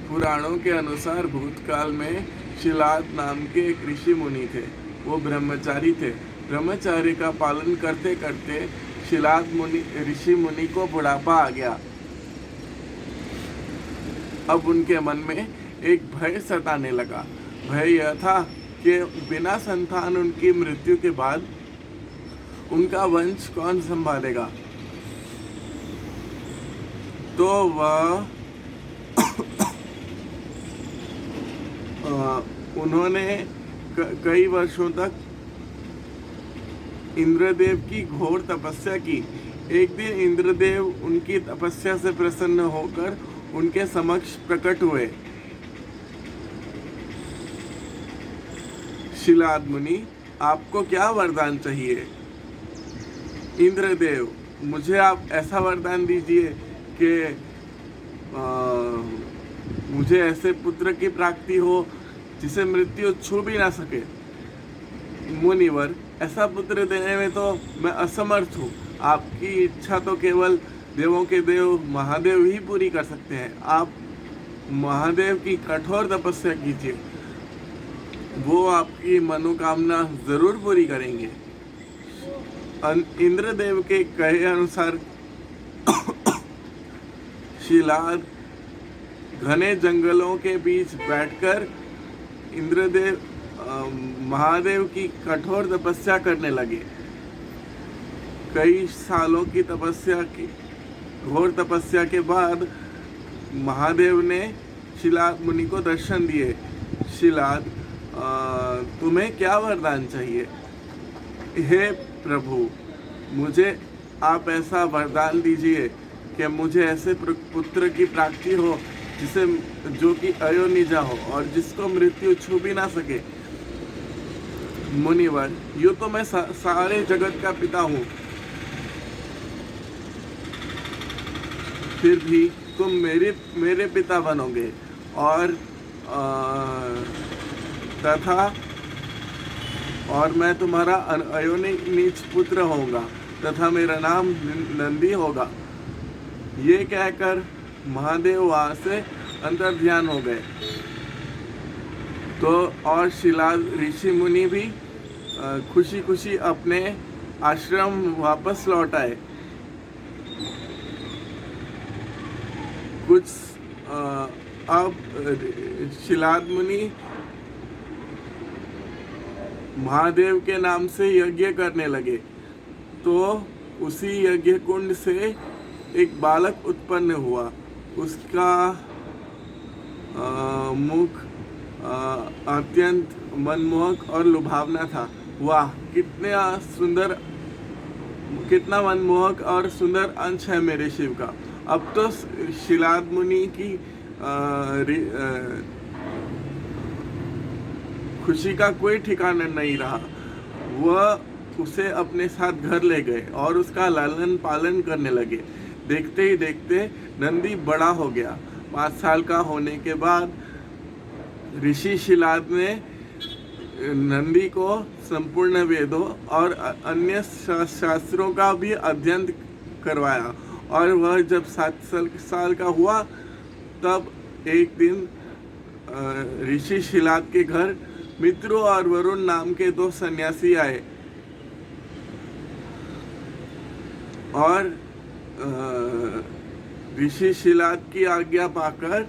पुराणों के अनुसार भूतकाल में शिलाद नाम के एक ऋषि मुनि थे। वो ब्रह्मचारी थे। ब्रह्मचारी का पालन करते करते शिलाद मुनि ऋषि मुनि को बुढ़ापा आ गया। अब उनके मन में एक भय सताने लगा। भय यह था कि बिना संतान उनकी मृत्यु के बाद उनका वंश कौन संभालेगा। तो वह उन्होंने कई वर्षों तक इंद्रदेव की घोर तपस्या की। एक दिन इंद्रदेव उनकी तपस्या से प्रसन्न होकर उनके समक्ष प्रकट हुए। शिलाद मुनि, आपको क्या वरदान चाहिए? इंद्रदेव, मुझे आप ऐसा वरदान दीजिए कि मुझे ऐसे पुत्र की प्राप्ति हो जिसे मृत्यु छू भी ना सके। मुनिवर, ऐसा पुत्र देने में तो मैं असमर्थ हूँ। आपकी इच्छा तो केवल देवों के देव महादेव ही पूरी कर सकते हैं। आप महादेव की कठोर तपस्या कीजिए, वो आपकी मनोकामना जरूर पूरी करेंगे। इंद्रदेव के कहे अनुसार शिलाद घने जंगलों के बीच बैठकर इंद्रदेव महादेव की कठोर तपस्या करने लगे। कई सालों की घोर तपस्या के बाद महादेव ने शिलाद मुनि को दर्शन दिए। शिलाद, तुम्हें क्या वरदान चाहिए? हे प्रभु, मुझे आप ऐसा वरदान दीजिए कि मुझे ऐसे पुत्र की प्राप्ति हो जो कि अयोनिजा हो और जिसको मृत्यु छू भी ना सके। मुनिवर, यूँ तो मैं सारे जगत का पिता हूँ, फिर भी तुम मेरे पिता बनोगे और मैं तुम्हारा अयोनिज पुत्र होऊंगा तथा मेरा नाम नंदी होगा। ये कहकर महादेव वहाँ से अंतर्ध्यान हो गए। तो और शिलाद ऋषि मुनि भी खुशी खुशी अपने आश्रम वापस लौट आए। अब शिलाद मुनि महादेव के नाम से यज्ञ करने लगे। तो उसी यज्ञ कुंड से एक बालक उत्पन्न हुआ। उसका मुख अत्यंत मनमोहक और लुभावना था। वाह, कितना मनमोहक और सुंदर अंश है मेरे शिव का। अब तो शिलाद मुनि की खुशी का कोई ठिकाना नहीं रहा। वह उसे अपने साथ घर ले गए और उसका लालन पालन करने लगे। देखते ही देखते नंदी बड़ा हो गया। 5 साल का होने के बाद ऋषि शिलाद ने नंदी को संपूर्ण वेदों और अन्य शास्त्रों का भी अध्ययन करवाया। और वह जब 7 साल का हुआ तब एक दिन ऋषि शिलाद के घर मित्रों और वरुण नाम के 2 सन्यासी आए और ऋषि शिलाद की आज्ञा पाकर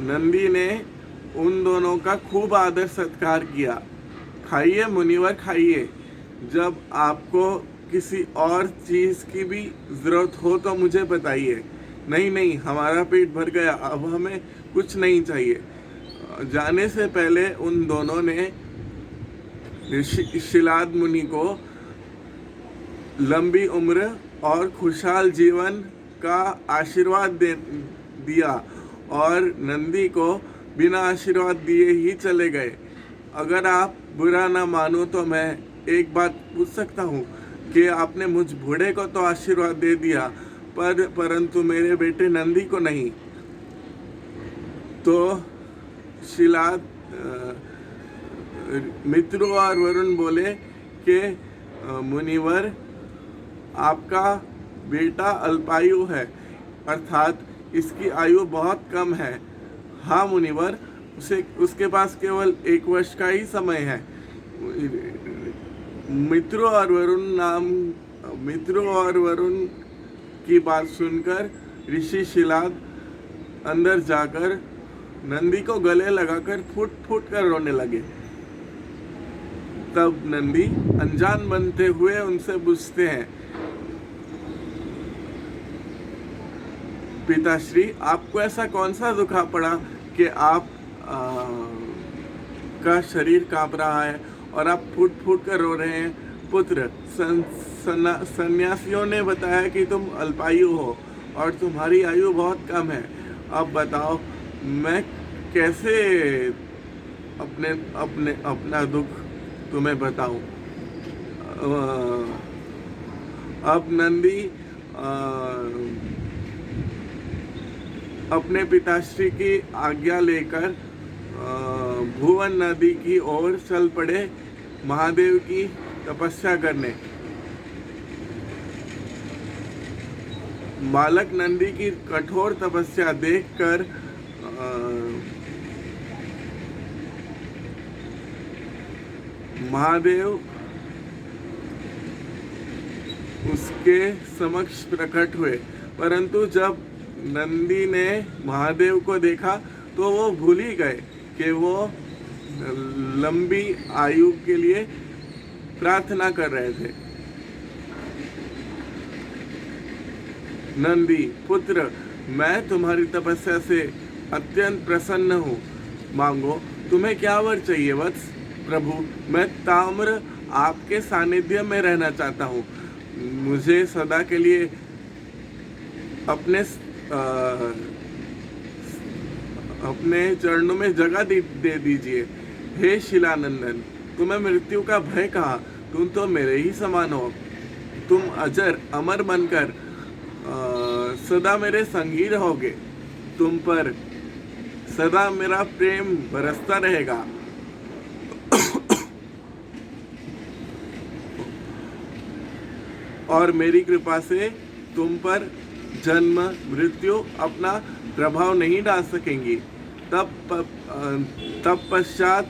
नंदी ने उन दोनों का खूब आदर सत्कार किया। खाइए मुनिवर, खाइए। जब आपको किसी और चीज़ की भी ज़रूरत हो तो मुझे बताइए। नहीं, हमारा पेट भर गया, अब हमें कुछ नहीं चाहिए। जाने से पहले उन दोनों ने शिलाद मुनि को लंबी उम्र और खुशहाल जीवन का आशीर्वाद दिया और नंदी को बिना आशीर्वाद दिए ही चले गए। अगर आप बुरा ना मानो तो मैं एक बात पूछ सकता हूँ कि आपने मुझ बूढ़े को तो आशीर्वाद दे दिया परंतु मेरे बेटे नंदी को नहीं। तो शिलाद मित्रों और वरुण बोले कि मुनिवर, आपका बेटा अल्पायु है, अर्थात इसकी आयु बहुत कम है। हाँ मुनिवर, उसके पास केवल 1 वर्ष का ही समय है। मित्रों और वरुण की बात सुनकर ऋषि शिलाद अंदर जाकर नंदी को गले लगाकर फूट फूट कर रोने लगे। तब नंदी अनजान बनते हुए उनसे पूछते हैं, पिताश्री, आपको ऐसा कौन सा दुखा पड़ा कि आप का शरीर कांप रहा है और आप फूट फूट कर रो रहे हैं? पुत्र, सन्यासियों ने बताया कि तुम अल्पायु हो और तुम्हारी आयु बहुत कम है। अब बताओ, मैं कैसे अपना दुख तुम्हें बताऊं? अब नंदी अपने पिताश्री की आज्ञा लेकर भुवन नदी की ओर चल पड़े महादेव की तपस्या करने। बालक नंदी की कठोर तपस्या देखकर महादेव उसके समक्ष प्रकट हुए, परंतु जब नंदी ने महादेव को देखा तो वो भूल ही गए कि वो लंबी आयु के लिए प्रार्थना कर रहे थे। नंदी, पुत्र, मैं तुम्हारी तपस्या से अत्यंत प्रसन्न हूँ। मांगो, तुम्हें क्या वर चाहिए वत्स? प्रभु, मैं ताम्र आपके सानिध्य में रहना चाहता हूँ। मुझे सदा के लिए अपने चरणों में जगह दे दीजिए। हे शिलानंदन, तुम्हें मृत्यु का भय कहा? तुम तो मेरे ही समान हो। तुम अजर अमर बनकर सदा मेरे संगी रहोगे। तुम पर सदा मेरा प्रेम बरसता रहेगा। और मेरी कृपा से तुम पर जन्म मृत्यु अपना प्रभाव नहीं डाल सकेंगी। तब पश्चात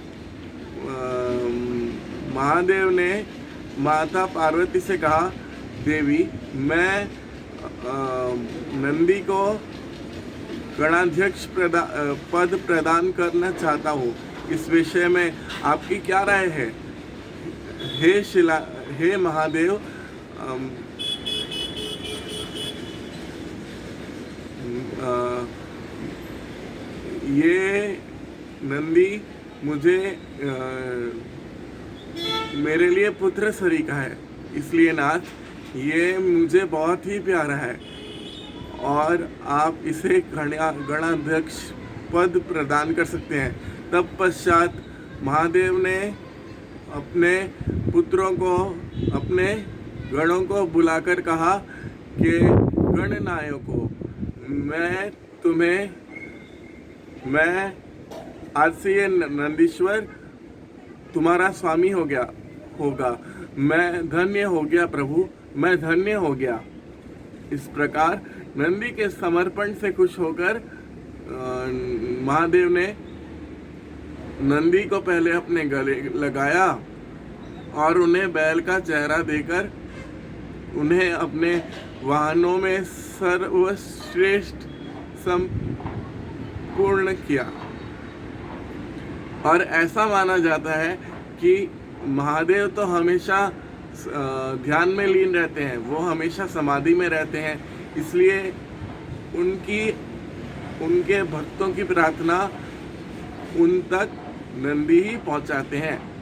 महादेव ने माता पार्वती से कहा, देवी, मैं नंदी को गणाध्यक्ष पद प्रदान करना चाहता हूँ। इस विषय में आपकी क्या राय है? हे महादेव, ये नंदी मुझे मेरे लिए पुत्र सरीका है, इसलिए नाथ, ये मुझे बहुत ही प्यारा है और आप इसे गणाध्यक्ष पद प्रदान कर सकते हैं। तब पश्चात महादेव ने अपने पुत्रों को, अपने गणों को बुलाकर कहा कि गणनायकों, मैं आज से ये नंदीश्वर तुम्हारा स्वामी होगा। मैं धन्य हो गया प्रभु, मैं धन्य हो गया। इस प्रकार नंदी के समर्पण से खुश होकर महादेव ने नंदी को पहले अपने गले लगाया और उन्हें बैल का चेहरा देकर उन्हें अपने वाहनों में सर्वश्रेष्ठ संपूर्ण किया। और ऐसा माना जाता है कि महादेव तो हमेशा ध्यान में लीन रहते हैं, वो हमेशा समाधि में रहते हैं, इसलिए उनके भक्तों की प्रार्थना उन तक नंदी ही पहुंचाते हैं।